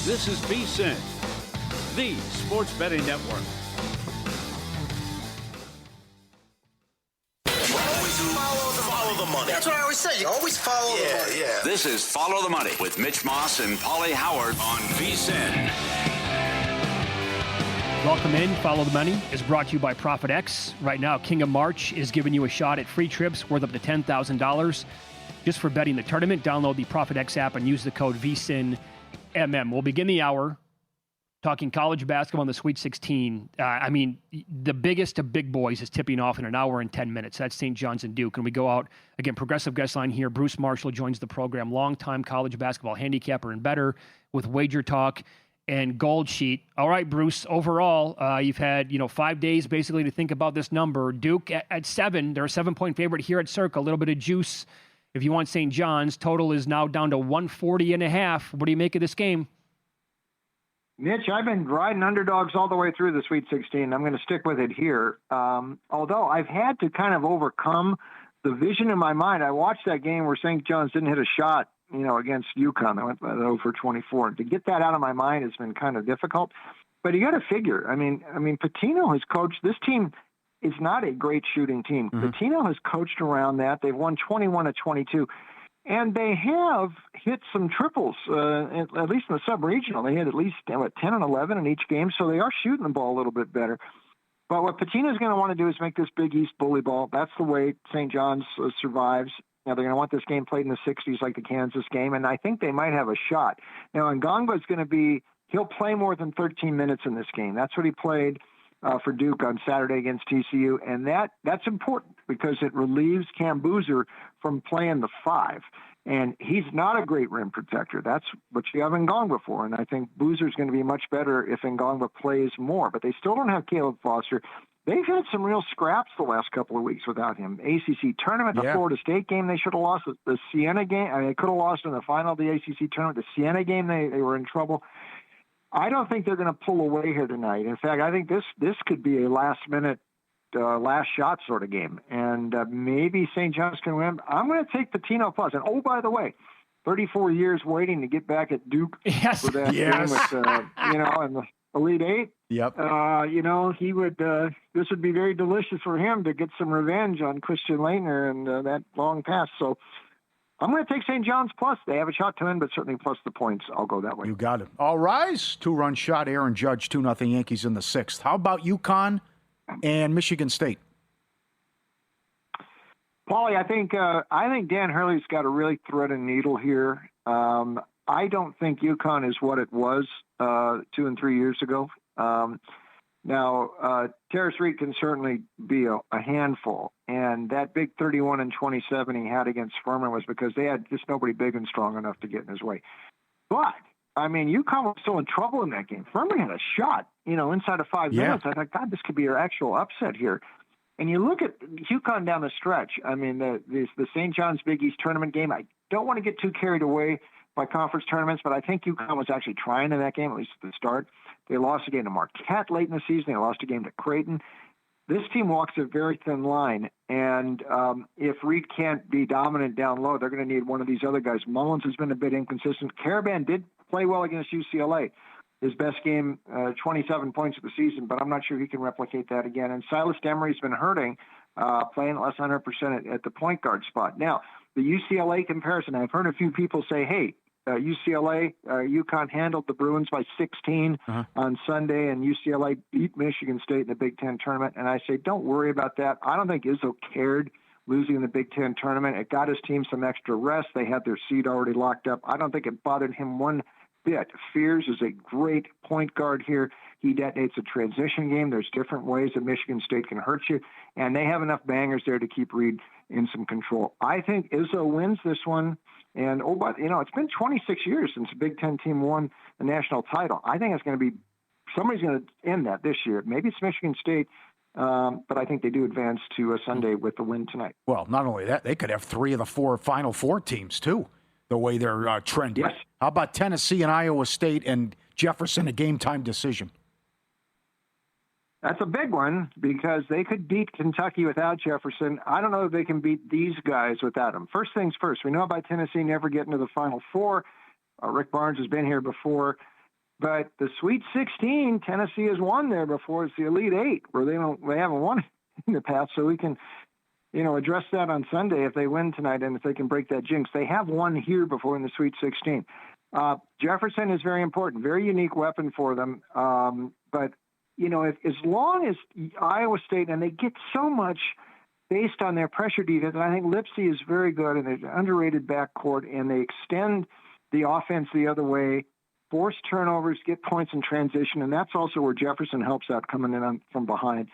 This is VSiN, the sports betting network. Follow the money. That's what I always say. You always follow the money. Yeah. This is Follow the Money with Mitch Moss and Paulie Howard on VSiN. Welcome in. Follow the Money is brought to you by ProfitX. Right now, King of March is giving you a shot at free trips worth up to $10,000 just for betting the tournament. Download the ProfitX app and use the code VSiNMM. We'll begin the hour talking college basketball in the Sweet 16. The biggest of big boys is tipping off in an hour and 10 minutes. That's St. John's and Duke. And we go out, again, progressive guest line here. Bruce Marshall joins the program, longtime college basketball handicapper and bettor with Wager Talk and Gold Sheet. All right, Bruce, overall, you've had 5 days basically to think about this number. Duke at 7. They're a 7-point favorite here at Circa. A little bit of juice if you want St. John's. Total is now down to 140.5. What do you make of this game? Mitch, I've been riding underdogs all the way through the Sweet 16. I'm going to stick with it here. Although I've had to kind of overcome the vision in my mind. I watched that game where St. John's didn't hit a shot, against UConn. They went 0 for 24. To get that out of my mind has been kind of difficult. But you got to figure. I mean, Pitino has coached this team. Is not a great shooting team. Mm-hmm. Pitino has coached around that. They've won 21 of 22. And they have hit some triples, at least in the sub-regional. They had at least 10 and 11 in each game, so they are shooting the ball a little bit better. But what Pitino's going to want to do is make this Big East bully ball. That's the way St. John's survives. Now, they're going to want this game played in the 60s like the Kansas game, and I think they might have a shot. Now, Ngongba's going to he'll play more than 13 minutes in this game. That's what he played for Duke on Saturday against TCU, and that's important because it relieves Cam Boozer from playing the 5. And he's not a great rim protector. That's what you have Ngongba for, and I think Boozer's going to be much better if Ngongba plays more. But they still don't have Caleb Foster. They've had some real scraps the last couple of weeks without him. ACC tournament, the Florida State game, they should have lost. The Siena game, they could have lost in the final of the ACC tournament. The Siena game, they were in trouble. I don't think they're going to pull away here tonight. In fact, I think this could be a last-minute, last shot sort of game. And maybe St. John's can win. I'm going to take Pitino plus. And, oh, by the way, 34 years waiting to get back at Duke for that game with, in the Elite Eight. Yep. He would. This would be very delicious for him to get some revenge on Christian Laettner and that long pass. So I'm going to take St. John's plus. They have a shot to win, but certainly plus the points. I'll go that way. You got it. All rise. 2-run shot. Aaron Judge, 2-0 Yankees in the 6th. How about UConn and Michigan State? Paulie, I think Dan Hurley's got to really thread a needle here. I don't think UConn is what it was 2 and 3 years ago. Now, Terrace Reed can certainly be a handful, and that big 31 and 27 he had against Furman was because they had just nobody big and strong enough to get in his way. But UConn was still in trouble in that game. Furman had a shot, inside of 5 minutes. I thought, God, this could be your actual upset here. And you look at UConn down the stretch. The St. John's Big East tournament game. I don't want to get too carried away by conference tournaments, but I think UConn was actually trying in that game, at least at the start. They lost a game to Marquette late in the season. They lost a game to Creighton. This team walks a very thin line, and if Reed can't be dominant down low, they're going to need one of these other guys. Mullins has been a bit inconsistent. Caravan did play well against UCLA. His best game, 27 points of the season, but I'm not sure he can replicate that again. And Silas Demery's been hurting, playing less than 100% at the point guard spot. Now, the UCLA comparison, I've heard a few people say, hey, UCLA, UConn handled the Bruins by 16 on Sunday, and UCLA beat Michigan State in the Big Ten tournament. And I say, don't worry about that. I don't think Izzo cared losing in the Big Ten tournament. It got his team some extra rest. They had their seed already locked up. I don't think it bothered him one bit. Fears is a great point guard here. He detonates a transition game. There's different ways that Michigan State can hurt you, and they have enough bangers there to keep Reed in some control. I think Izzo wins this one. And, it's been 26 years since a Big Ten team won the national title. I think it's going to be somebody's going to end that this year. Maybe it's Michigan State, but I think they do advance to Sunday with the win tonight. Well, not only that, they could have 3 of the 4 Final Four teams, too, the way they're trending. Yes. How about Tennessee and Iowa State and Jefferson, a game-time decision? That's a big one because they could beat Kentucky without Jefferson. I don't know if they can beat these guys without him. First things first, we know about Tennessee never getting to the Final Four. Rick Barnes has been here before. But the Sweet 16, Tennessee has won there before. It's the Elite Eight where they haven't won in the past. So we can, address that on Sunday if they win tonight and if they can break that jinx. They have won here before in the Sweet 16. Jefferson is very important, very unique weapon for them. But as long as Iowa State, and they get so much based on their pressure defense, and I think Lipsey is very good, and they're an underrated backcourt, and they extend the offense the other way, force turnovers, get points in transition, and that's also where Jefferson helps out coming in from behind.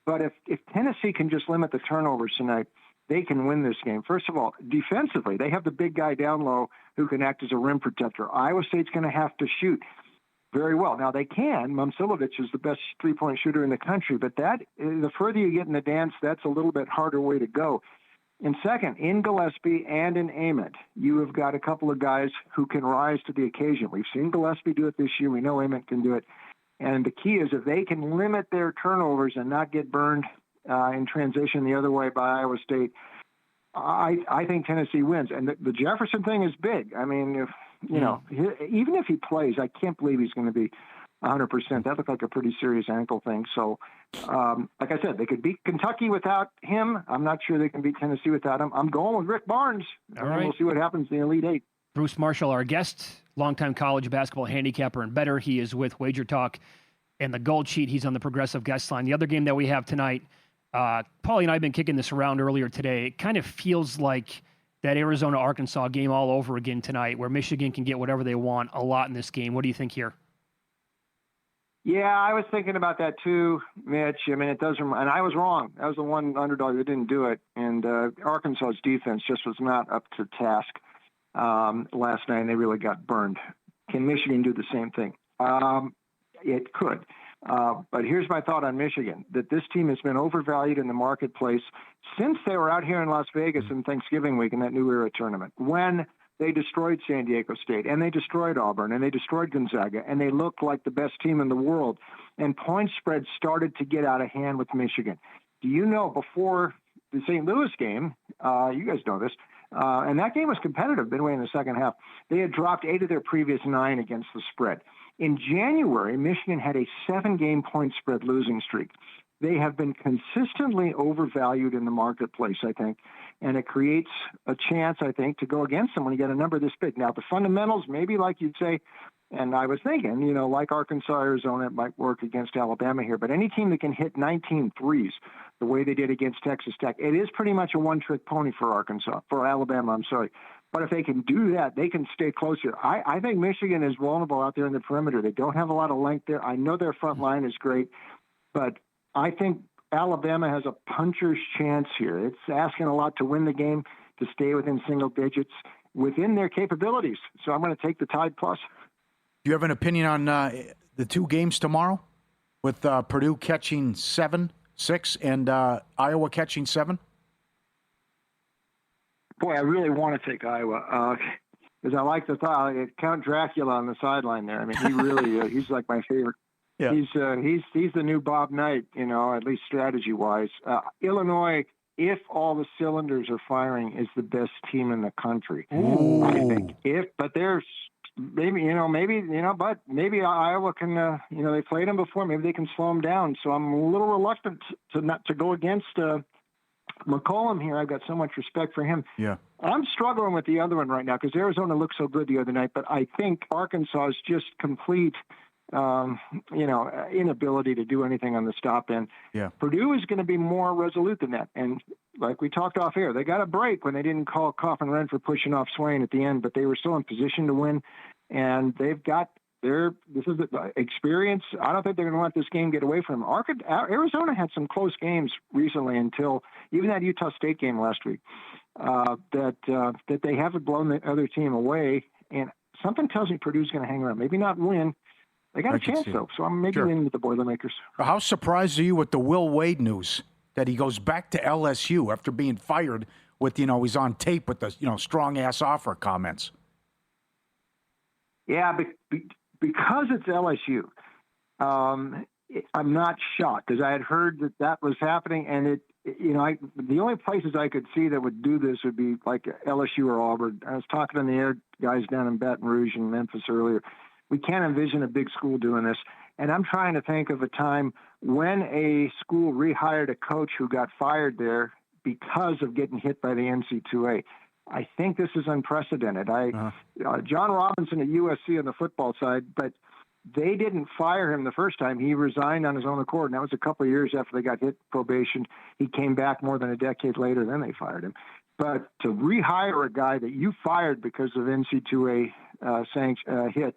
But if Tennessee can just limit the turnovers tonight, they can win this game. First of all, defensively, they have the big guy down low who can act as a rim protector. Iowa State's going to have to shoot very well. Now, they can. Momcilovic is the best three-point shooter in the country, but the further you get in the dance, that's a little bit harder way to go. And second, in Gillespie and in Ament, you have got a couple of guys who can rise to the occasion. We've seen Gillespie do it this year. We know Ament can do it. And the key is if they can limit their turnovers and not get burned in transition the other way by Iowa State, I think Tennessee wins. And the Jefferson thing is big. I mean, even if he plays, I can't believe he's going to be 100%. That looked like a pretty serious ankle thing. So, like I said, they could beat Kentucky without him. I'm not sure they can beat Tennessee without him. I'm going with Rick Barnes. All right. We'll see what happens in the Elite Eight. Bruce Marshall, our guest, longtime college basketball handicapper and bettor. He is with Wager Talk and the Gold Sheet. He's on the Progressive guest line. The other game that we have tonight, Paulie and I have been kicking this around earlier today. It kind of feels like that Arizona-Arkansas game all over again tonight, where Michigan can get whatever they want a lot in this game. What do you think here? Yeah, I was thinking about that too, Mitch. I mean, it does, and I was wrong. That was the one underdog that didn't do it, and Arkansas's defense just was not up to task last night, and they really got burned. Can Michigan do the same thing? It could. But here's my thought on Michigan, that this team has been overvalued in the marketplace since they were out here in Las Vegas in Thanksgiving week in that New Era tournament, when they destroyed San Diego State, and they destroyed Auburn, and they destroyed Gonzaga, and they looked like the best team in the world. And point spreads started to get out of hand with Michigan. Do you know, before the St. Louis game, you guys know this, and that game was competitive midway in the second half, they had dropped 8 of their previous 9 against the spread. In January, Michigan had a 7-game point spread losing streak. They have been consistently overvalued in the marketplace, I think, and it creates a chance, I think, to go against them when you get a number this big. Now, the fundamentals, maybe like you'd say, and I was thinking, like Arkansas, Arizona, it might work against Alabama here, but any team that can hit 19 threes the way they did against Texas Tech, it is pretty much a one-trick pony for Alabama, But if they can do that, they can stay closer. I think Michigan is vulnerable out there in the perimeter. They don't have a lot of length there. I know their front line is great, but I think Alabama has a puncher's chance here. It's asking a lot to win the game, to stay within single digits, within their capabilities. So I'm going to take the Tide plus. Do you have an opinion on the 2 games tomorrow, with Purdue catching 6, and Iowa catching 7? Boy, I really want to take Iowa because I like the thought. Count Dracula on the sideline there. I mean, he really he's like my favorite. Yeah. He's the new Bob Knight, at least strategy-wise. Illinois, if all the cylinders are firing, is the best team in the country. Ooh. I think. But there's maybe Iowa can, they played them before. Maybe they can slow them down. So I'm a little reluctant to go against McCollum here. I've got so much respect for him. Yeah. I'm struggling with the other one right now because Arizona looked so good the other night, but I think Arkansas is just complete, inability to do anything on the stop end. Yeah. Purdue is going to be more resolute than that. And like we talked off air, they got a break when they didn't call Coffin Wren for pushing off Swain at the end, but they were still in position to win. And they've got this is the experience. I don't think they're going to let this game get away from them. Arizona had some close games recently until even that Utah State game last week, that they haven't blown the other team away. And something tells me Purdue's going to hang around. Maybe not win. They got a chance, though. So I'm maybe leaning with the Boilermakers. How surprised are you with the Will Wade news that he goes back to LSU after being fired with, he's on tape with the, strong-ass offer comments? Yeah, because it's LSU, I'm not shocked because I had heard that was happening, and the only places I could see that would do this would be like LSU or Auburn. I was talking to the air guys down in Baton Rouge and Memphis earlier. we can't envision a big school doing this. And I'm trying to think of a time when a school rehired a coach who got fired there because of getting hit by the NC2A. I think this is unprecedented. John Robinson at USC on the football side, but they didn't fire him the first time. He resigned on his own accord, and that was a couple of years after they got hit probation. He came back more than a decade later, then they fired him. But to rehire a guy that you fired because of NC2A hit,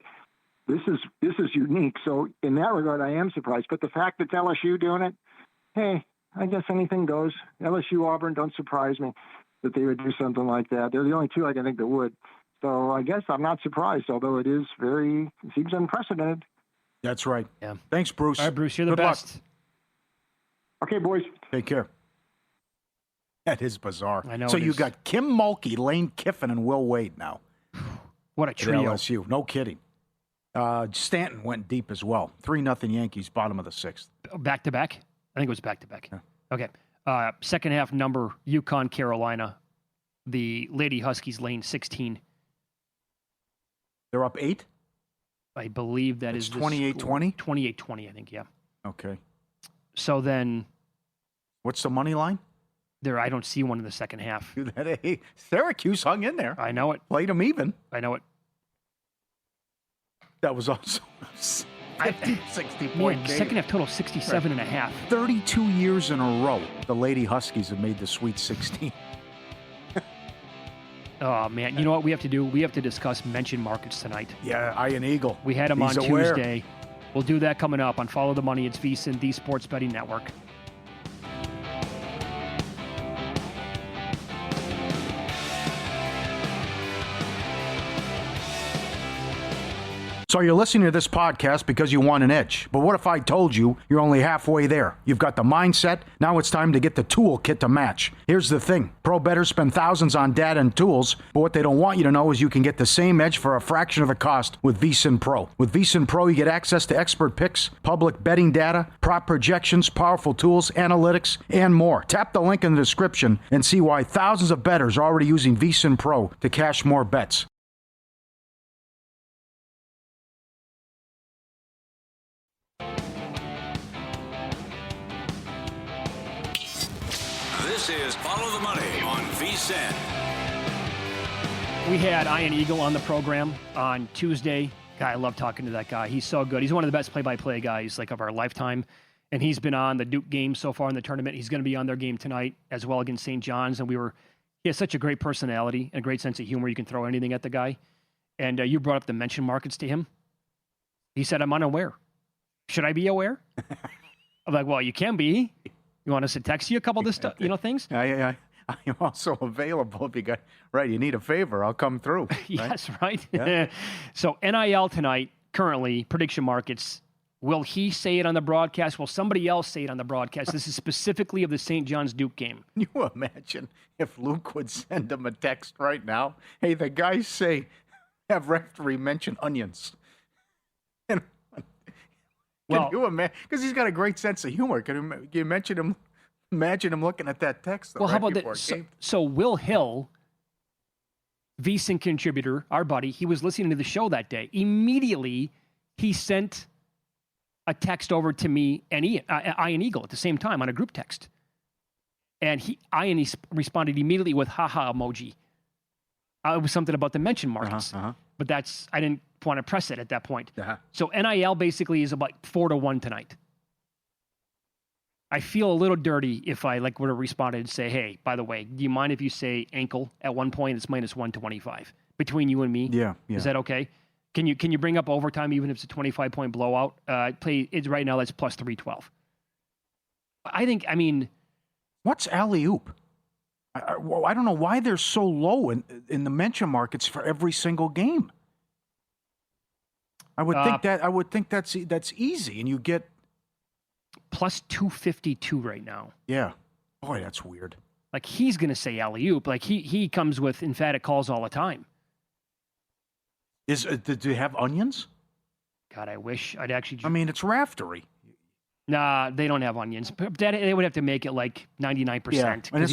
this is unique. So in that regard, I am surprised. But the fact that LSU doing it, hey, I guess anything goes. LSU, Auburn, don't surprise me that they would do something like that. They're the only two I can think that would. So I guess I'm not surprised, although it seems unprecedented. That's right. Yeah. Thanks, Bruce. All right, Bruce, you're the Good best. luck. Okay, boys. Take care. That is bizarre. I know. So it you is. got Kim Mulkey, Lane Kiffin, and Will Wade now. What a At trio. LSU. No kidding. Stanton went deep as well. 3-0 Yankees, bottom of the sixth. Back to back? I think it was back to back. Yeah. Okay. Second half number, UConn, Carolina. The Lady Huskies lane 16. They're up 8? I believe that It's is 28-20? 28-20, I think, yeah. Okay. So then What's the money line? I don't see one in the second half. Hey, Syracuse hung in there. I know it. Played them even. I know it. That was also 50, 60 point game. Second half total 67 and a half. 32 years in a row, the Lady Huskies have made the Sweet 16. Oh, man. You know what we have to do? We have to discuss mention markets tonight. Yeah, Iron Eagle. We had them on He's aware. Tuesday. We'll do that coming up on Follow the Money. It's VSiN, the Sports Betting Network. So you're listening to this podcast because you want an edge. But what if I told you you're only halfway there? You've got the mindset. Now it's time to get the toolkit to match. Here's the thing. Pro bettors spend thousands on data and tools, but what they don't want you to know is you can get the same edge for a fraction of the cost with VSiN Pro. With VSiN Pro, you get access to expert picks, public betting data, prop projections, powerful tools, analytics, and more. Tap the link in the description and see why thousands of bettors are already using VSiN Pro to cash more bets. This is Follow the Money on VSiN. We had Ian Eagle on the program on Tuesday. Guy, I love talking to that guy. He's so good. He's one of the best play-by-play guys of our lifetime. And he's been on the Duke game so far in the tournament. He's going to be on their game tonight as well against St. John's. And he has such a great personality and a great sense of humor. You can throw anything at the guy. And you brought up the mention markets to him. He said, I'm unaware. Should I be aware? I'm like, well, you can be. You want us to text you a couple of this stuff, things? I'm also available if you got, right, you need a favor, I'll come through. Right? Yes, right? Yeah. So NIL tonight, currently, prediction markets. Will he say it on the broadcast? Will somebody else say it on the broadcast? This is specifically of the St. John's Duke game. Can you imagine if Luke would send him a text right now? Hey, the guys say, have referee mention onions. And can you imagine? Because he's got a great sense of humor. Can you imagine him looking at that text? Well, how about that? So Will Hill, VSiN contributor, our buddy, he was listening to the show that day. Immediately, he sent a text over to me and Ian Eagle at the same time on a group text. And Ian responded immediately with haha emoji. It was something about the mention markets. But I didn't want to press it at that point. So NIL basically is about 4-1 tonight. I feel a little dirty if I would have responded and say, hey, by the way, do you mind if you say ankle at one point? It's minus 125 between you and me. Yeah. Is that okay? Can you bring up overtime even if it's a 25-point blowout? Right now that's plus 312. What's alley-oop? I don't know why they're so low in the mention markets for every single game. I would think that's easy, and you get plus 252 right now. Yeah, boy, that's weird. He's going to say alley-oop. He comes with emphatic calls all the time. Do you have onions? God, I wish I'd actually. It's raftery. Nah, they don't have onions. They would have to make it 99%. Yeah, and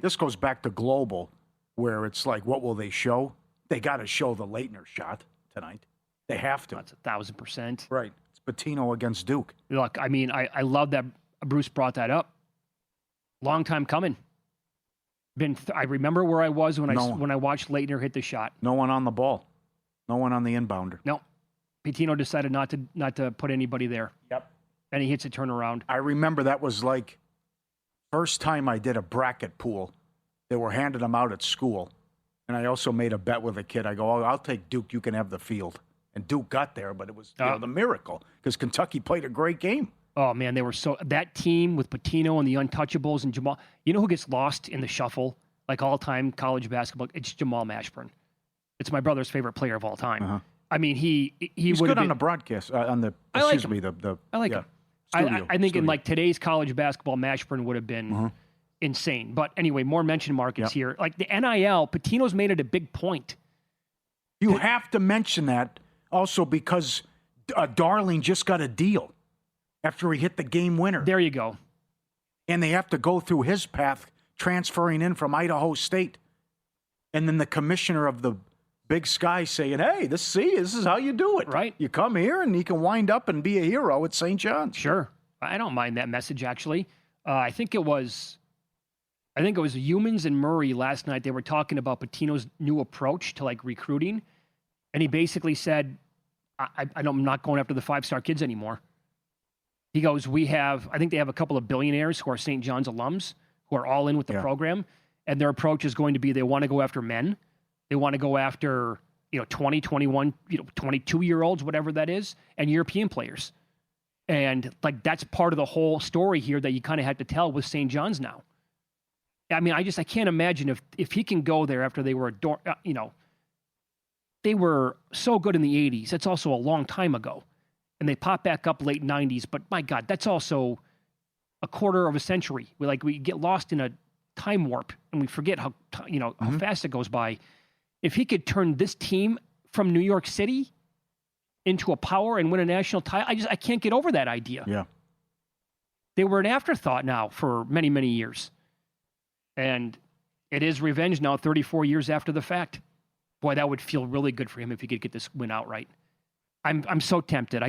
this goes back to Global, where it's what will they show? They got to show the Leitner shot tonight. They have to. That's 1,000%. Right. It's Pitino against Duke. Look, I mean, I love that Bruce brought that up. Long time coming. I remember where I was when I watched Leitner hit the shot. No one on the ball. No one on the inbounder. No. Pitino decided not to put anybody there. Yep. And he hits a turnaround. I remember that was like first time I did a bracket pool. They were handing them out at school. And I also made a bet with a kid. I go, I'll take Duke. You can have the field. And Duke got there, but it was the miracle because Kentucky played a great game. Oh, man, they were that team with Pitino and the Untouchables and Jamal. You know who gets lost in the shuffle, like all-time college basketball? It's Jamal Mashburn. It's my brother's favorite player of all time. Uh-huh. I mean, he's good on the broadcast. I like him. I think in like today's college basketball, Mashburn would have been insane. But anyway, more mention markets here. Like the NIL, Pitino's made it a big point. You have to mention that also because Darling just got a deal after he hit the game winner. There you go. And they have to go through his path, transferring in from Idaho State. And then the commissioner of the Big Sky saying, hey, this is how you do it. Right. You come here and you can wind up and be a hero at St. John's. Sure. I don't mind that message, actually. I think it was Humans and Murray last night. They were talking about Pitino's new approach to like recruiting. And he basically said, I'm not going after the 5-star kids anymore. He goes, I think they have a couple of billionaires who are St. John's alums who are all in with the program. And their approach is going to be they want to go after men. They want to go after, 20, 21, 22-year-olds, whatever that is, and European players. And like that's part of the whole story here that you kind of had to tell with St. John's now. I mean, I can't imagine if he can go there after they were, they were so good in the 80s. That's also a long time ago. And they pop back up late 90s. But my God, that's also a quarter of a century. We get lost in a time warp and we forget how fast it goes by. If he could turn this team from New York City into a power and win a national title, I can't get over that idea. Yeah. They were an afterthought now for many, many years. And it is revenge now 34 years after the fact. Boy, that would feel really good for him if he could get this win outright. I'm so tempted.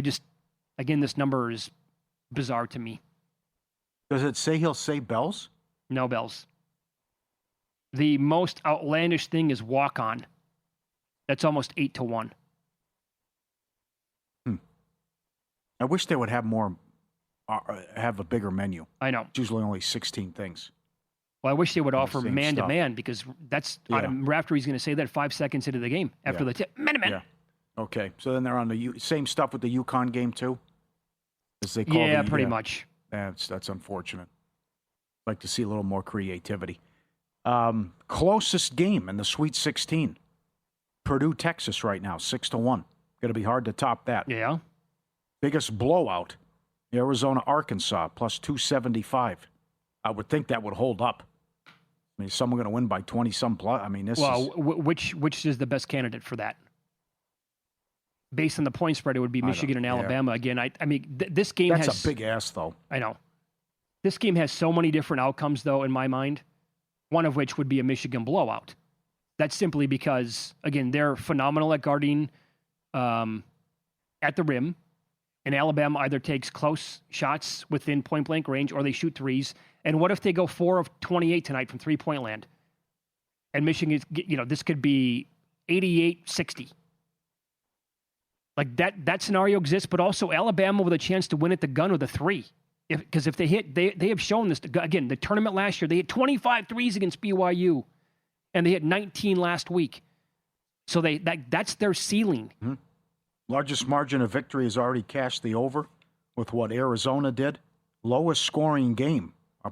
Again, this number is bizarre to me. Does it say he'll say bells? No bells. The most outlandish thing is walk-on. That's almost 8-1. I wish they would have have a bigger menu. I know. It's usually only 16 things. Well, I wish they would offer man-to-man because that's after he's going to say that 5 seconds into the game after the tip. Man-to-man. Yeah. Okay. So then they're on the same stuff with the UConn game too? As they call pretty much. That's unfortunate. I'd like to see a little more creativity. Closest game in the Sweet 16. Purdue, Texas right now, 6-1. Going to be hard to top that. Yeah. Biggest blowout, Arizona, Arkansas, plus 275. I would think that would hold up. I mean, is someone going to win by 20-some plus? I mean, which is the best candidate for that? Based on the point spread, it would be Michigan and Alabama. Again, this game That's a big ass, though. I know. This game has so many different outcomes, though, in my mind, one of which would be a Michigan blowout. That's simply because, again, they're phenomenal at guarding at the rim, and Alabama either takes close shots within point-blank range or they shoot threes. And what if they go 4 of 28 tonight from three-point land? And Michigan, this could be 88-60. Like that scenario exists, but also Alabama with a chance to win at the gun with a three. Because if they hit, they have shown this. Again, the tournament last year, they hit 25 threes against BYU, and they hit 19 last week. So that's their ceiling. Mm-hmm. Largest margin of victory has already cashed the over with what Arizona did. Lowest scoring game. I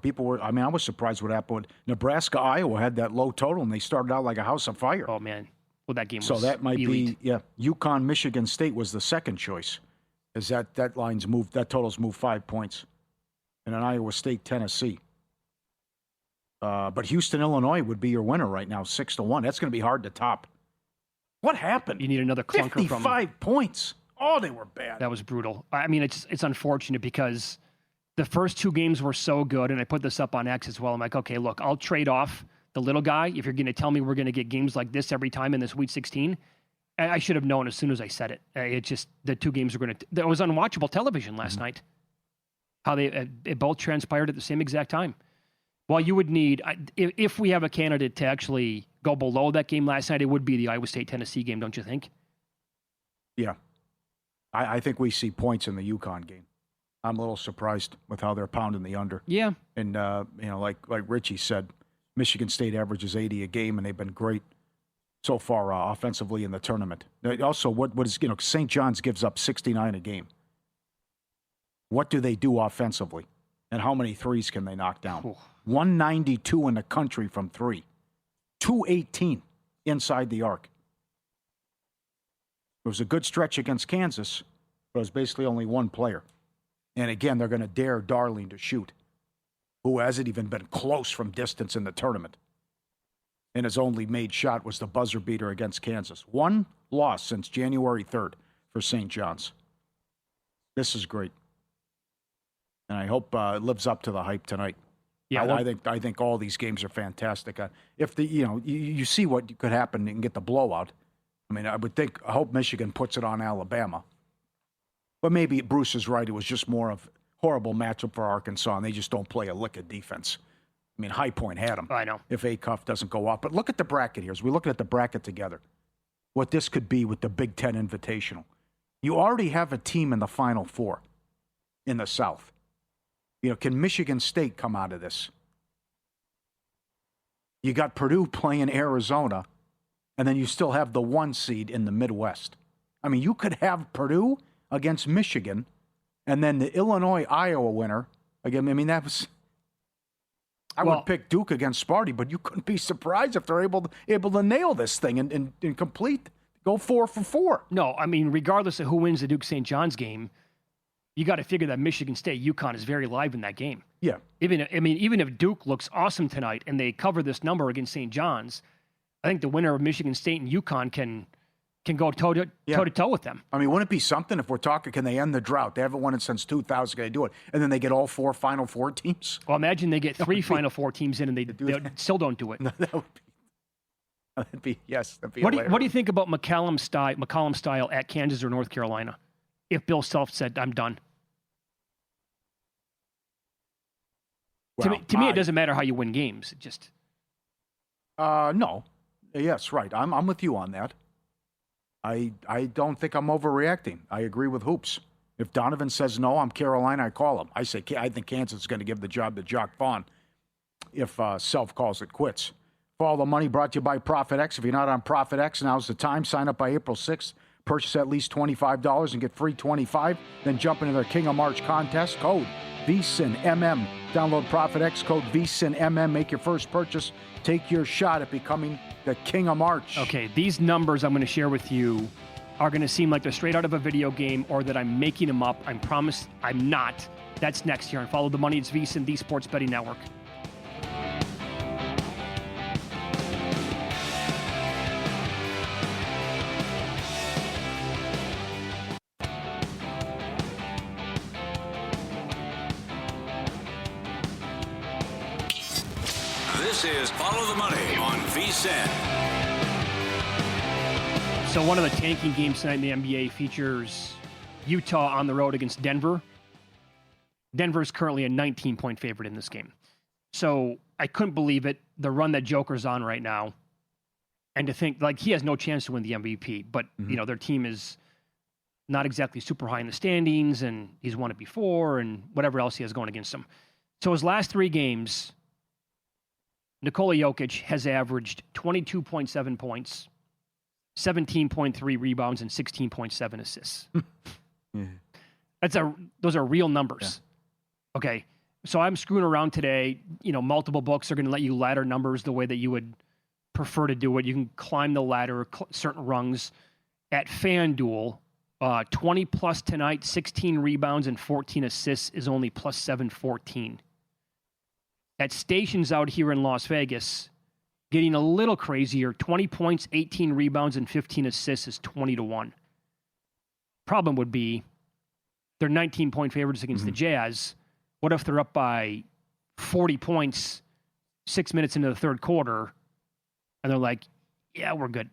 was surprised what happened. Nebraska, Iowa had that low total, and they started out like a house of fire. Oh, man. Well, that game was so that might elite. be, UConn, Michigan State was the second choice. Is that total's moved 5 points. And an Iowa State, Tennessee. But Houston, Illinois would be your winner right now, 6-1. That's going to be hard to top. What happened? You need another clunker 55 points. Oh, they were bad. That was brutal. I mean, it's unfortunate because the first 2 games were so good, and I put this up on X as well. I'm like, okay, look, I'll trade off the little guy if you're going to tell me we're going to get games like this every time in the Sweet 16. I should have known as soon as I said it. It just, the two games are going to, it was unwatchable television last night. How it both transpired at the same exact time. Well, you would need, if we have a candidate to actually go below that game last night, it would be the Iowa State-Tennessee game, don't you think? Yeah. I think we see points in the UConn game. I'm a little surprised with how they're pounding the under. Yeah. And, like Richie said, Michigan State averages 80 a game, and they've been great so far offensively in the tournament. Also, what is, St. John's gives up 69 a game. What do they do offensively? And how many threes can they knock down? Ooh. 192 in the country from three. 218 inside the arc. It was a good stretch against Kansas, but it was basically only one player. And again, they're going to dare Darling to shoot, who hasn't even been close from distance in the tournament. And his only made shot was the buzzer beater against Kansas. One loss since January 3rd for St. John's. This is great. And I hope it lives up to the hype tonight. Yeah, I think all these games are fantastic. If you see what could happen and get the blowout. I mean, I hope Michigan puts it on Alabama. But maybe Bruce is right. It was just more of horrible matchup for Arkansas, and they just don't play a lick of defense. I mean, High Point had them. I know. If Acuff doesn't go off. But look at the bracket here. As we're looking at the bracket together, what this could be with the Big Ten Invitational. You already have a team in the Final Four in the South. Can Michigan State come out of this? You got Purdue playing Arizona, and then you still have the 1 seed in the Midwest. I mean, you could have Purdue against Michigan, and then the Illinois-Iowa winner. Again, I mean, that was... I would pick Duke against Sparty, but you couldn't be surprised if they're able to nail this thing and complete, go 4 for 4. No, I mean, regardless of who wins the Duke-St. John's game, you got to figure that Michigan State, UConn is very live in that game. Yeah. Even if Duke looks awesome tonight and they cover this number against St. John's, I think the winner of Michigan State and UConn can go toe to toe with them. I mean, wouldn't it be something if we're talking, can they end the drought? They haven't won it since 2000. Can they do it? And then they get all 4 Final Four teams? Well, imagine they get 3 Final Four teams in and they still don't do it. No, that'd be What do you think about McCollum style at Kansas or North Carolina? If Bill Self said, I'm done. Well, to me, it doesn't matter how you win games. It just... No. Yes, right. I'm with you on that. I don't think I'm overreacting. I agree with Hoops. If Donovan says no, I'm Carolina, I call him. I think Kansas is going to give the job to Jock Vaughn if Self calls it quits. Follow the Money brought to you by Profit X. If you're not on Profit X, now's the time. Sign up by April 6th. Purchase at least $25 and get free $25. Then jump into their King of March contest. Code VSINMM. Download Profit X, code VSINMM. Make your first purchase. Take your shot at becoming the King of March. Okay, these numbers I'm going to share with you are going to seem like they're straight out of a video game or that I'm making them up. I promise I'm not. That's next here. And Follow the Money. It's VSIN, the Sports Betting Network. This is Follow the Money on VSIN. So one of the tanking games tonight in the NBA features Utah on the road against Denver. Denver's currently a 19-point favorite in this game. So I couldn't believe it, the run that Joker's on right now. And to think, like, he has no chance to win the MVP, but, their team is not exactly super high in the standings, and he's won it before, and whatever else he has going against him. So his last 3 games, Nikola Jokic has averaged 22.7 points, 17.3 rebounds, and 16.7 assists. Those are real numbers. Yeah. Okay. So I'm screwing around today. Multiple books are going to let you ladder numbers the way that you would prefer to do it. You can climb the ladder, certain rungs. At FanDuel, 20 plus tonight, 16 rebounds and 14 assists is only plus 714. At stations out here in Las Vegas, getting a little crazier, 20 points, 18 rebounds, and 15 assists is 20-1. Problem would be they're 19-point favorites against the Jazz. What if they're up by 40 points 6 minutes into the third quarter, and they're like, yeah, we're good.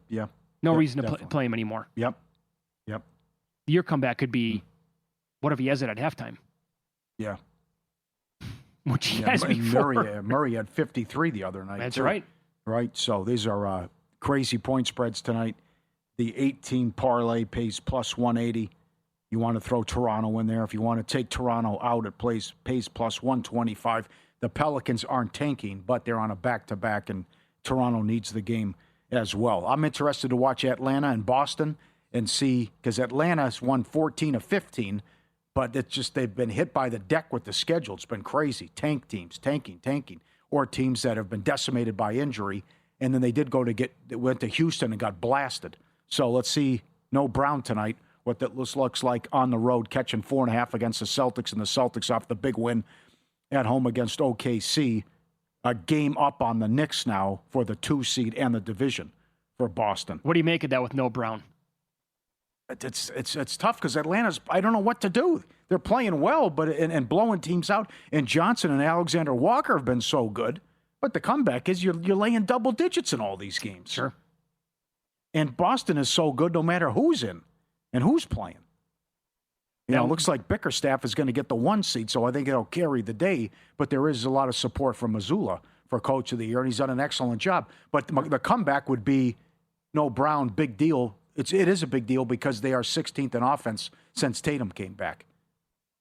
Yeah. No reason to definitely. play him anymore. Yep. Your comeback could be, what if he has it at halftime? Yeah. Which he has before. Murray had 53 the other night. That's too. right. Right. So these are crazy point spreads tonight. The 18 parlay pays plus 180. You want to throw Toronto in there. If you want to take Toronto out, it pays plus 125. The Pelicans aren't tanking, but they're on a back-to-back, and Toronto needs the game as well. I'm interested to watch Atlanta and Boston and see, because Atlanta's won 14 of 15, but it's just they've been hit by the deck with the schedule. It's been crazy. Tanking, or teams that have been decimated by injury, and then they went to Houston and got blasted. So let's see, no Brown tonight, what that looks like on the road, catching 4.5 against the Celtics, and the Celtics off the big win at home against OKC. A game up on the Knicks now for the 2 seed and the division for Boston. What do you make of that with no Brown? It's tough because Atlanta's, I don't know what to do. They're playing well, but and blowing teams out. And Johnson and Alexander Walker have been so good. But the comeback is you're laying double digits in all these games. Sure. And Boston is so good no matter who's in and who's playing. It looks like Bickerstaff is going to get the 1 seed, so I think it'll carry the day. But there is a lot of support from Missoula for Coach of the Year, and he's done an excellent job. But the comeback would be no Brown, big deal. It is a big deal because they are 16th in offense since Tatum came back.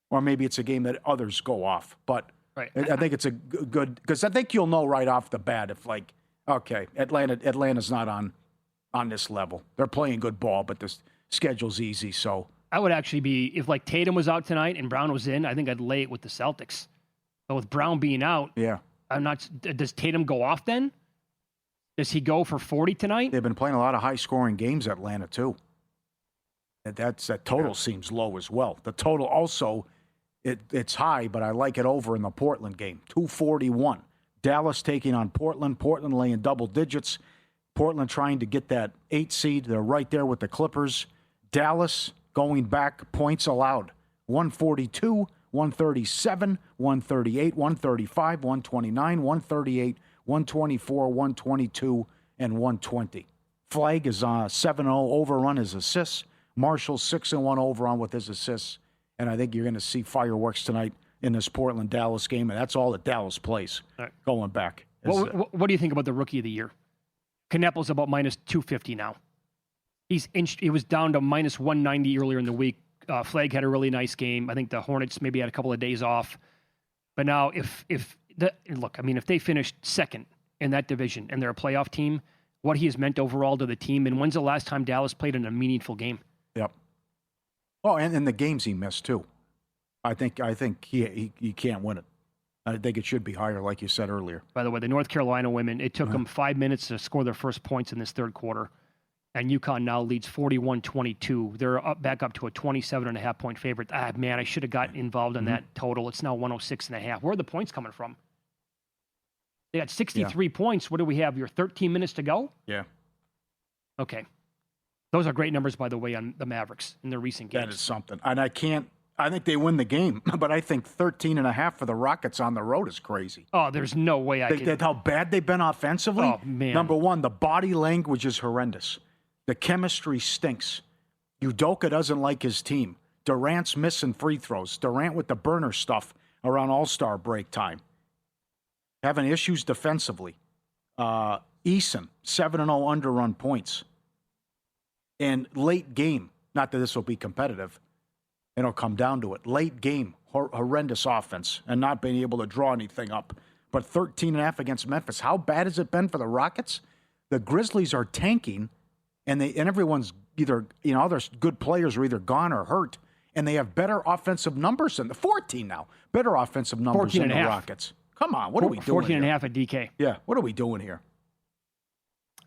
Or maybe it's a game that others go off. But right. I think it's a good, because I think you'll know right off the bat if, like, okay, Atlanta's not on this level. They're playing good ball, but the schedule's easy, so. I would actually be, if like Tatum was out tonight and Brown was in, I think I'd lay it with the Celtics. But with Brown being out, yeah, does Tatum go off then? Does he go for 40 tonight? They've been playing a lot of high-scoring games, Atlanta, too. That total seems low as well. The total also, it's high, but I like it over in the Portland game. 241. Dallas taking on Portland. Portland laying double digits. Portland trying to get that 8 seed. They're right there with the Clippers. Dallas going back, points allowed. 142, 137, 138, 135, 129, 138, 124, 122, and 120. Flagg is on a 7-0 overrun his assists. Marshall 6-1 overrun with his assists. And I think you're going to see fireworks tonight in this Portland-Dallas game, and that's all that Dallas plays going back. What do you think about the Rookie of the Year? Kneppel's about minus 250 now. He was down to minus 190 earlier in the week. Flagg had a really nice game. I think the Hornets maybe had a couple of days off. But now if they finished second in that division and they're a playoff team, what he has meant overall to the team, and when's the last time Dallas played in a meaningful game? Yep. Oh, and the games he missed too. I think he can't win it. I think it should be higher, like you said earlier. By the way, the North Carolina women, it took them 5 minutes to score their first points in this third quarter. And UConn now leads 41-22. They're back up to a 27.5-point favorite. Man, I should have gotten involved in that total. It's now 106.5. Where are the points coming from? They got 63 points. What do we have? Your 13 minutes to go? Yeah. Okay. Those are great numbers, by the way, on the Mavericks in their recent games. That is something. And I think they win the game, but I think 13.5 for the Rockets on the road is crazy. Oh, there's no way I could. How bad they've been offensively? Oh, man. Number one, the body language is horrendous. The chemistry stinks. Udoka doesn't like his team. Durant's missing free throws. Durant with the burner stuff around All-Star break time. Having issues defensively. Eason, 7-0 underrun points. And late game, not that this will be competitive, it'll come down to it. Late game, horrendous offense and not being able to draw anything up. But 13.5 against Memphis. How bad has it been for the Rockets? The Grizzlies are tanking. And everyone's either, other good players are either gone or hurt, and they have better offensive numbers than the 14 now. Better offensive numbers than the Rockets. Come on, what are we doing 14.5 here? at DK. Yeah, what are we doing here?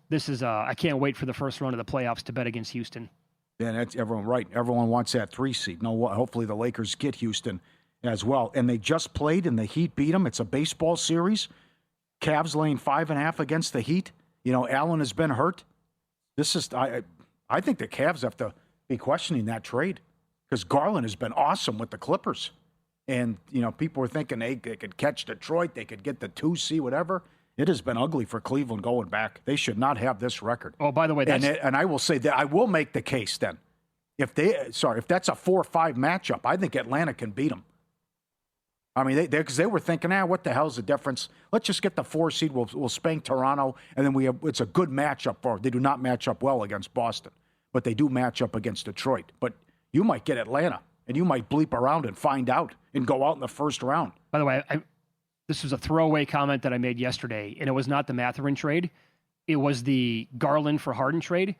This is, I can't wait for the first round of the playoffs to bet against Houston. Yeah, that's everyone right. Everyone wants that 3 seed. No, hopefully the Lakers get Houston as well. And they just played, and the Heat beat them. It's a baseball series. Cavs laying 5.5 against the Heat. Allen has been hurt. This is, I think the Cavs have to be questioning that trade because Garland has been awesome with the Clippers. And, people were thinking they could catch Detroit, they could get the 2 seed, whatever. It has been ugly for Cleveland going back. They should not have this record. Oh, by the way, and I will say that I will make the case then. If that's a 4-5 matchup, I think Atlanta can beat them. I mean, because they were thinking, what the hell's the difference? Let's just get the 4 seed. We'll spank Toronto, and then it's a good matchup for them. They do not match up well against Boston, but they do match up against Detroit. But you might get Atlanta, and you might bleep around and find out and go out in the first round. By the way, this was a throwaway comment that I made yesterday, and it was not the Mathurin trade. It was the Garland for Harden trade.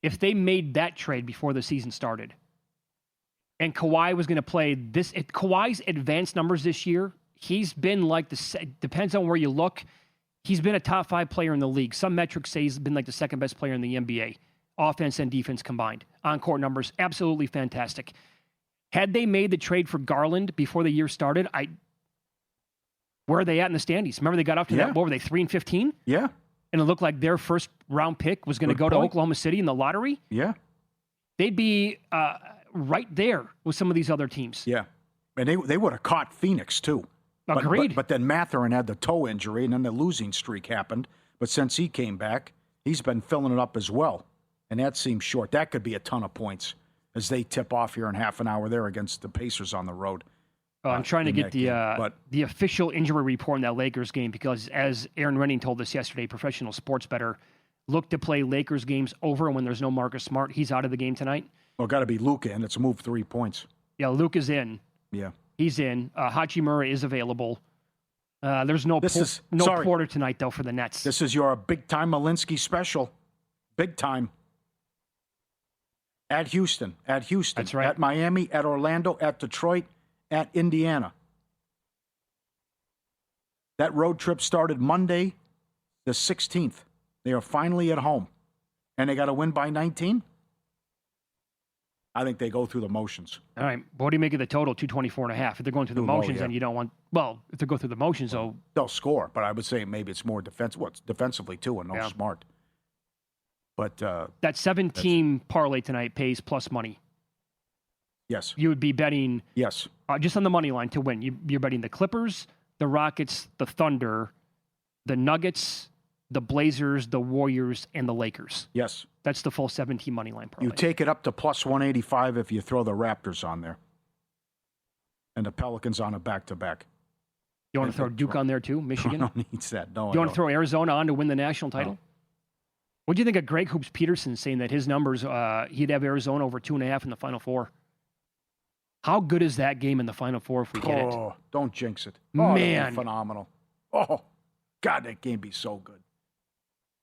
If they made that trade before the season started, and Kawhi was going to play this, Kawhi's advanced numbers this year, he's been depends on where you look, he's been a top 5 player in the league. Some metrics say he's been like the second best player in the NBA, offense and defense combined. On-court numbers, absolutely fantastic. Had they made the trade for Garland before the year started, where are they at in the standings? Remember they got up to that, what were they, 3-15? Yeah. And it looked like their first round pick was going to go to Oklahoma City in the lottery. Yeah. They'd be right there with some of these other teams. Yeah. And they would have caught Phoenix, too. Agreed. But then Mathurin had the toe injury, and then the losing streak happened. But since he came back, he's been filling it up as well. And that seems short. That could be a ton of points as they tip off here in half an hour there against the Pacers on the road. I'm trying to get the official injury report in that Lakers game because, as Aaron Renning told us yesterday, professional sports bettor, look to play Lakers games over when there's no Marcus Smart. He's out of the game tonight. Well, got to be Luka, and it's moved 3 points. Yeah, Luka's in. Yeah. He's in. Hachimura is available. There's no Porter tonight, though, for the Nets. This is your big-time Malinsky special. Big time. At Houston. That's right. At Miami, at Orlando, at Detroit, at Indiana. That road trip started Monday, the 16th. They are finally at home. And they got to win by 19? I think they go through the motions. All right. What do you make of the total, 224.5? If they're going through the motions, then you don't want... Well, if they go through the motions, they'll score. But I would say maybe it's more defensive. Well, it's defensively, too, and Smart. But... that 7-team parlay tonight pays plus money. Yes. You would be betting... Yes. Just on the money line to win. You're betting the Clippers, the Rockets, the Thunder, the Nuggets, the Blazers, the Warriors, and the Lakers. Yes. That's the full 17 money line parlay. You take it up to plus 185 if you throw the Raptors on there. And the Pelicans on a back-to-back. You want to throw Duke on there too, Michigan? No needs that. No. You want to throw Arizona on to win the national title? No. What do you think of Greg Hoops Peterson saying that his numbers, he'd have Arizona over 2.5 in the Final Four? How good is that game in the Final Four if we get it? Oh, don't jinx it. Man. Phenomenal. Oh, God, that game be so good.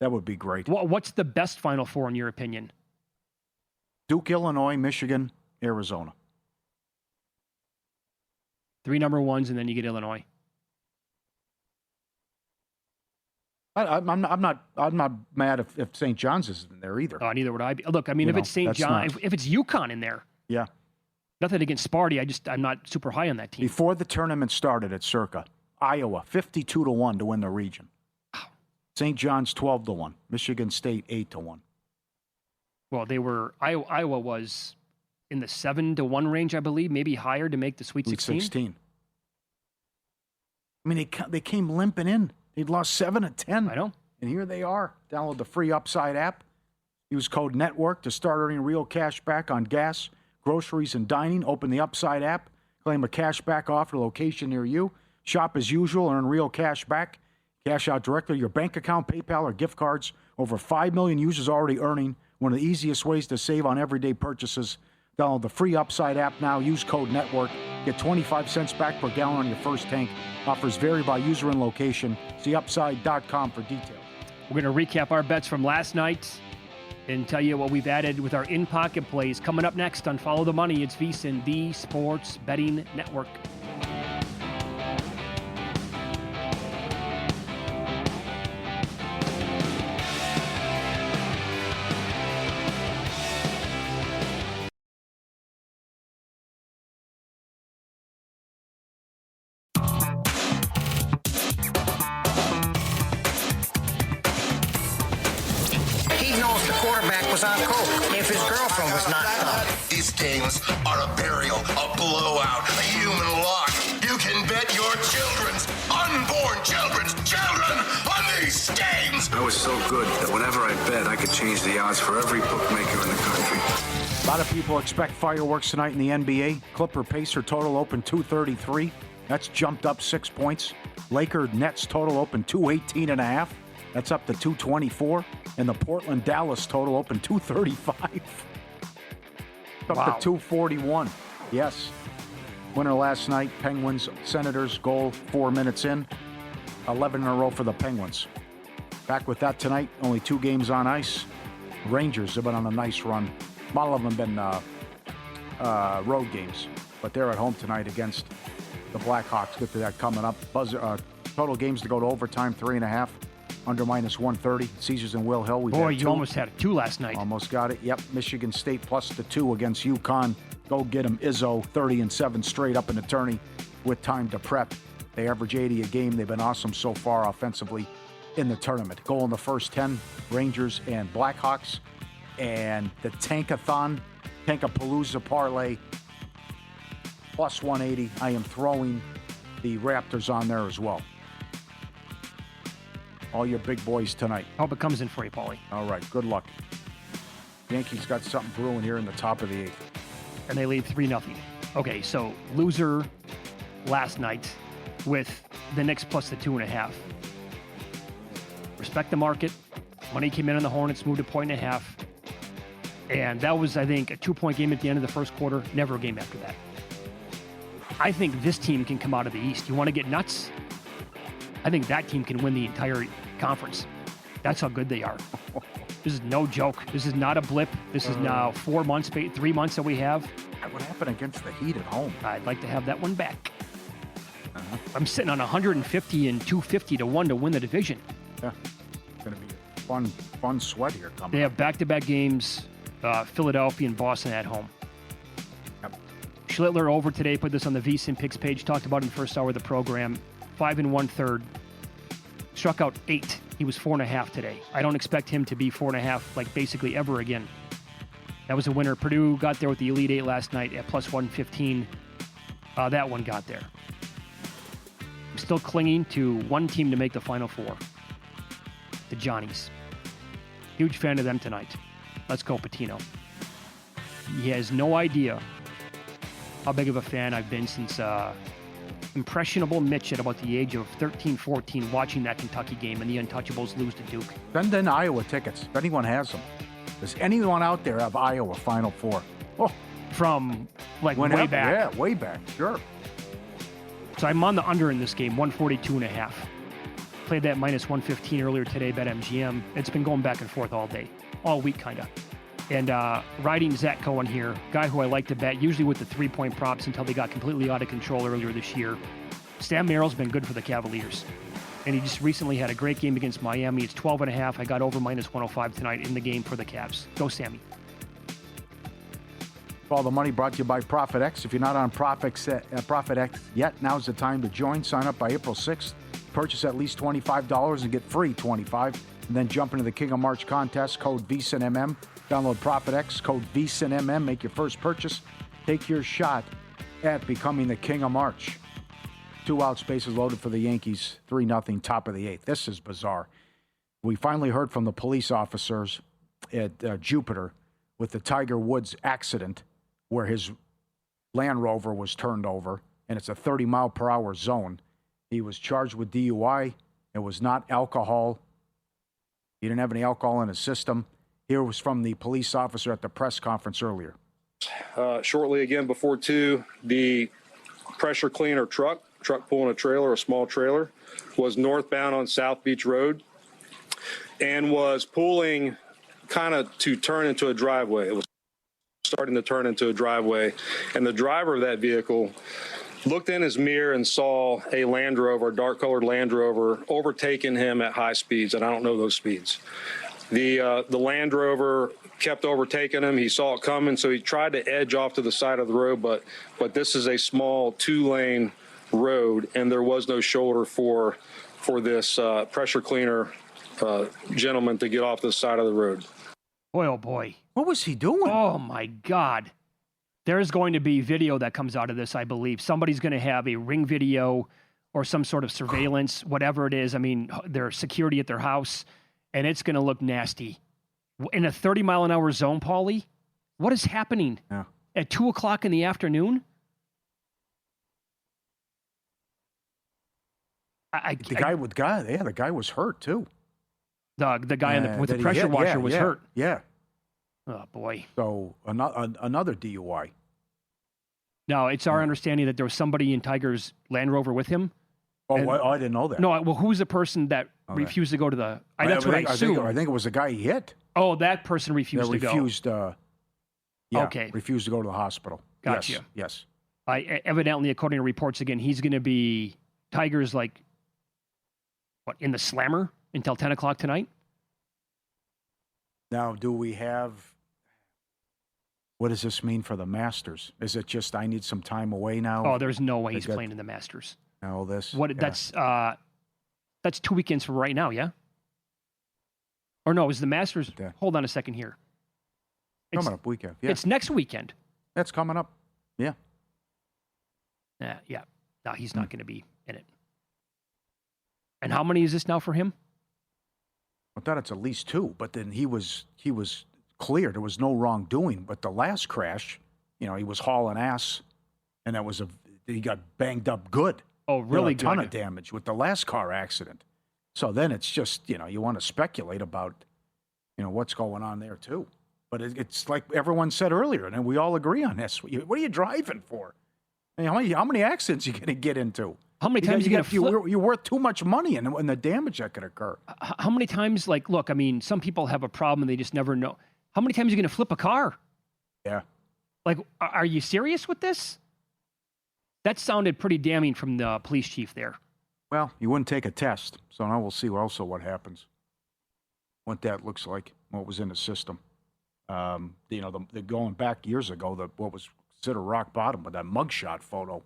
That would be great. What's the best Final Four in your opinion? Duke, Illinois, Michigan, Arizona. 3 number ones, and then you get Illinois. I'm not mad if St. John's isn't there either. Neither would I be. Look, I mean, if it's St. John, if it's UConn in there. Yeah. Nothing against Sparty. I'm not super high on that team. Before the tournament started at Circa, Iowa 52-1 to win the region. St. John's 12-1. Michigan State 8-1. Well, Iowa was in the 7-1 range, I believe, maybe higher to make the Sweet 16. I mean, they came limping in. They'd lost 7-10. I know. And here they are. Download the free Upside app. Use code NETWORK to start earning real cash back on gas, groceries, and dining. Open the Upside app. Claim a cash back offer location near you. Shop as usual. Earn real cash back. Cash out directly to your bank account, PayPal, or gift cards. Over 5 million users already earning. One of the easiest ways to save on everyday purchases. Download the free Upside app now. Use code NETWORK. Get 25 cents back per gallon on your first tank. Offers vary by user and location. See Upside.com for details. We're going to recap our bets from last night and tell you what we've added with our in-pocket plays. Coming up next on Follow the Money, it's VSiN, the Sports Betting Network. On coke if his girlfriend was not. These games are a burial, a blowout, a human lock. You can bet your children's unborn children these games! I was so good that whenever I bet, I could change the odds for every bookmaker in the country. A lot of people expect fireworks tonight in the NBA. Clipper-Pacer total open 233. That's jumped up 6 points. Laker-Nets total open 218.5. That's up to 224. And the Portland-Dallas total open 235. Up Wow. to 241. Yes. Winner last night, Penguins, Senators, goal 4 minutes in. 11 in a row for the Penguins. Back with that tonight, only 2 games on ice. Rangers have been on a nice run. A lot of them have been road games, but they're at home tonight against the Blackhawks. Get to that coming up. Total games to go to overtime, 3.5. Under -130. Caesars and Will Hill. Boy, you almost had 2 last night. Almost got it. Yep. Michigan State plus the 2 against UConn. Go get them. Izzo, 30-7 straight up in the tourney with time to prep. They average 80 a game. They've been awesome so far offensively in the tournament. Goal in the first 10, Rangers and Blackhawks. And the Tankapalooza parlay, plus 180. I am throwing the Raptors on there as well. All your big boys tonight. Hope it comes in for you, Paulie. All right, good luck. Yankees got something brewing here in the top of the 8th. And they lead 3-0. Okay, so loser last night with the Knicks plus the 2.5. Respect the market. Money came in on the Hornets, moved to 1.5. And that was, I think, a 2-point game at the end of the first quarter. Never a game after that. I think this team can come out of the East. You want to get nuts? I think that team can win the entire conference. That's how good they are. This is no joke. This is not a blip. This is now 4 months, 3 months that we have. What happened against the Heat at home? I'd like to have that one back. I'm sitting on 150 and 250 to 1 to win the division. Yeah, it's going to be a fun sweat here coming. They have back-to-back games, Philadelphia and Boston at home. Yep. Schlittler over today, put this on the VSiN Picks page, talked about it in the first hour of the program. 5 1/3. Struck out 8. He was 4.5 today. I don't expect him to be 4.5 like basically ever again. That was a winner. Purdue got there with the Elite 8 last night at plus 115. That one got there. I'm still clinging to one team to make the Final Four. The Johnnies. Huge fan of them tonight. Let's go, Patino. He has no idea how big of a fan I've been since impressionable Mitch at about the age of 13, 14, watching that Kentucky game and the Untouchables lose to Duke. Send in Iowa tickets if anyone has them. Does anyone out there have Iowa Final Four? Oh, From like whenever, way back. Yeah, way back, sure. So I'm on the under in this game, 142.5. Played that minus 115 earlier today, BetMGM. It's been going back and forth all day, all week kind of. And riding Zach Cohen here, guy who I like to bet, usually with the 3-point props until they got completely out of control earlier this year. Sam Merrill's been good for the Cavaliers. And he just recently had a great game against Miami. It's 12.5. I got over minus 105 tonight in the game for the Cavs. Go, Sammy. All the money brought to you by ProfitX. If you're not on ProfitX yet, now's the time to join. Sign up by April 6th. Purchase at least $25 and get free $25. And then jump into the King of March contest. Code VSiNMM. Download ProfitX. Code VSiNMM. Make your first purchase. Take your shot at becoming the King of March. 2 out, spaces loaded for the Yankees. 3-0, top of the 8th. This is bizarre. We finally heard from the police officers at Jupiter with the Tiger Woods accident where his Land Rover was turned over, and it's a 30-mile-per-hour zone. He was charged with DUI. It was not alcohol. He didn't have any alcohol in his system. Here was from the police officer at the press conference earlier. Shortly again before 2, the pressure cleaner truck pulling a trailer, a small trailer, was northbound on South Beach Road and was pulling kind of to turn into a driveway. It was starting to turn into a driveway, and the driver of that vehicle looked in his mirror and saw a Land Rover, a dark-colored Land Rover, overtaking him at high speeds, and I don't know those speeds. The Land Rover kept overtaking him. He saw it coming, so he tried to edge off to the side of the road, but this is a small 2-lane road, and there was no shoulder for this pressure cleaner gentleman to get off the side of the road. Boy, oh boy. What was he doing? Oh my God. There's going to be video that comes out of this, I believe. Somebody's going to have a Ring video or some sort of surveillance, whatever it is. I mean, their security at their house, and it's going to look nasty. In a 30-mile-an-hour zone, Paulie, what is happening at 2 o'clock in the afternoon? The guy was hurt too. The guy with the pressure washer was hurt. Yeah. Oh boy. So another DUI. Now it's our understanding that there was somebody in Tiger's Land Rover with him. Oh, I didn't know that. No, well, who's the person that refused to go to the? That's what I assume. I think it was the guy he hit. Oh, that person refused to go. Okay. Refused to go to the hospital. Gotcha. Yes. Evidently, according to reports, again, he's going to be Tiger's in the slammer until 10 o'clock tonight. Now, do we have? What does this mean for the Masters? Is it just I need some time away now? Oh, there's no way he's playing in the Masters. All this. That's 2 weekends from right now, yeah? Or no, is the Masters? Yeah. Hold on a second here. Coming up weekend. Yeah. It's next weekend. That's coming up. Yeah. Yeah. No, he's not going to be in it. And how many is this now for him? I thought it's at least 2, but then he was clear. There was no wrongdoing. But the last crash, he was hauling ass, and he got banged up good. Oh, really good. A ton of damage with the last car accident. So then it's just, you want to speculate about, what's going on there too. But it's like everyone said earlier, and we all agree on this. What are you driving for? I mean, how many accidents are you going to get into? How many times you're worth too much money and the damage that could occur? How many times, look, I mean, some people have a problem and they just never know. How many times are you going to flip a car? Yeah. Are you serious with this? That sounded pretty damning from the police chief there. Well, you wouldn't take a test, so now we'll see also what happens. What that looks like, what was in the system. The going back years ago, what was considered rock bottom with that mugshot photo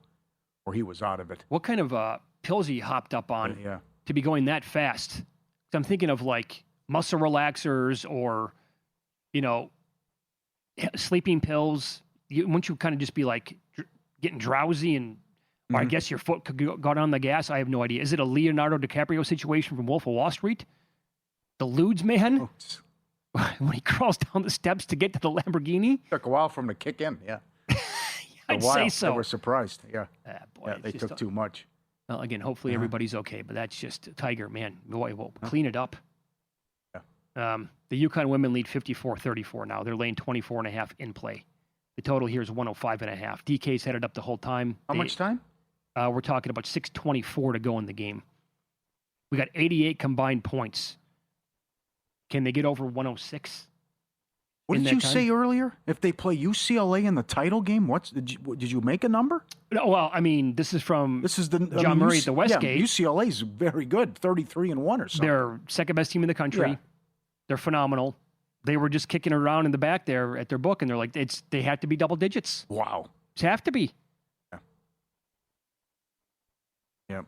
where he was out of it. What kind of pills he hopped up on to be going that fast? 'Cause I'm thinking of muscle relaxers or, sleeping pills. Wouldn't you kind of just be getting drowsy or I guess your foot could got on the gas? I have no idea. Is it a Leonardo DiCaprio situation from Wolf of Wall Street? The Ludes man? Oh. When he crawls down the steps to get to the Lamborghini? Took a while for him to kick in, yeah. I'd say so. They were surprised, yeah. Boy, they took too much. Well, again, hopefully everybody's okay, but that's just Tiger, man. Boy, we'll clean it up. Yeah. The Yukon women lead 54-34 now. They're laying 24.5 in play. The total here is 105.5. DK's headed up the whole time. How much time? We're talking about 6:24 to go in the game. We got 88 combined points. Can they get over 106? What did you say earlier? If they play UCLA in the title game, did you make a number? No, well, I mean, this is the John Murray at the Westgate. Yeah, UCLA's very good, 33-1 or something. They're second best team in the country. Yeah. They're phenomenal. They were just kicking around in the back there at their book, and they're like, they have to be double digits. Wow, they have to be. Yeah.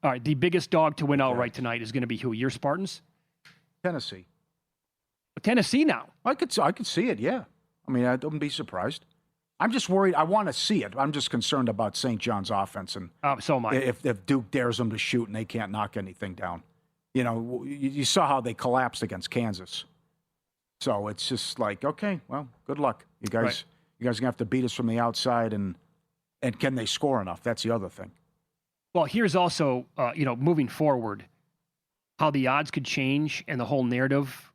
All right, the biggest dog to win outright tonight is going to be who? Your Spartans? Tennessee. Tennessee now. I could see it, yeah. I mean, I wouldn't be surprised. I'm just worried. I want to see it. I'm just concerned about St. John's offense. And so am I. If Duke dares them to shoot and they can't knock anything down. You saw how they collapsed against Kansas. So it's just okay, well, good luck. You guys Right. You guys are going to have to beat us from the outside. And can they score enough? That's the other thing. Well, here's also, moving forward, how the odds could change and the whole narrative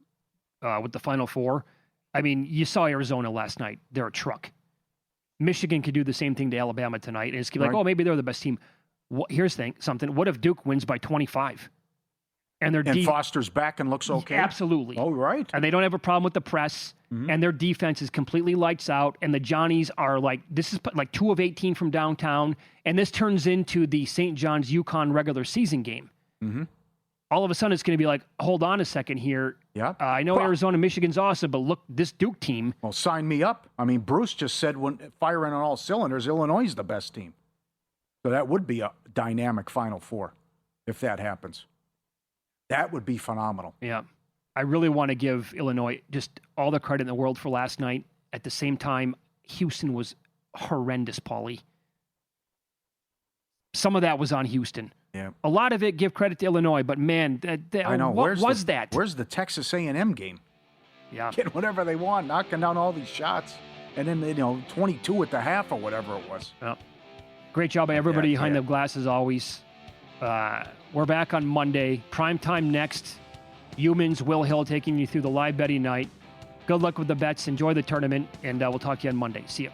with the Final Four. I mean, you saw Arizona last night. They're a truck. Michigan could do the same thing to Alabama tonight. And it's oh, maybe they're the best team. Here's something. What if Duke wins by 25? And Foster's back and looks okay? Absolutely. Oh, right. And they don't have a problem with the press. Mm-hmm. And their defense is completely lights out. And the Johnnies are this is 2 of 18 from downtown. And this turns into the St. John's UConn regular season game. Mm-hmm. All of a sudden, it's going to be hold on a second here. Yeah. I know Arizona, Michigan's awesome, but look, this Duke team. Well, sign me up. I mean, Bruce just said when firing on all cylinders, Illinois is the best team. So that would be a dynamic Final Four if that happens. That would be phenomenal. Yeah. I really want to give Illinois just all the credit in the world for last night. At the same time, Houston was horrendous, Paulie. Some of that was on Houston. Yeah. A lot of it, give credit to Illinois, but man, I know. what was that? Where's the Texas A&M game? Yeah. Getting whatever they want, knocking down all these shots, and then 22 at the half or whatever it was. Well, great job by everybody behind the glass as always. We're back on Monday. Prime time next. Humans, Will Hill taking you through the live betting night. Good luck with the bets. Enjoy the tournament, and we'll talk to you on Monday. See you.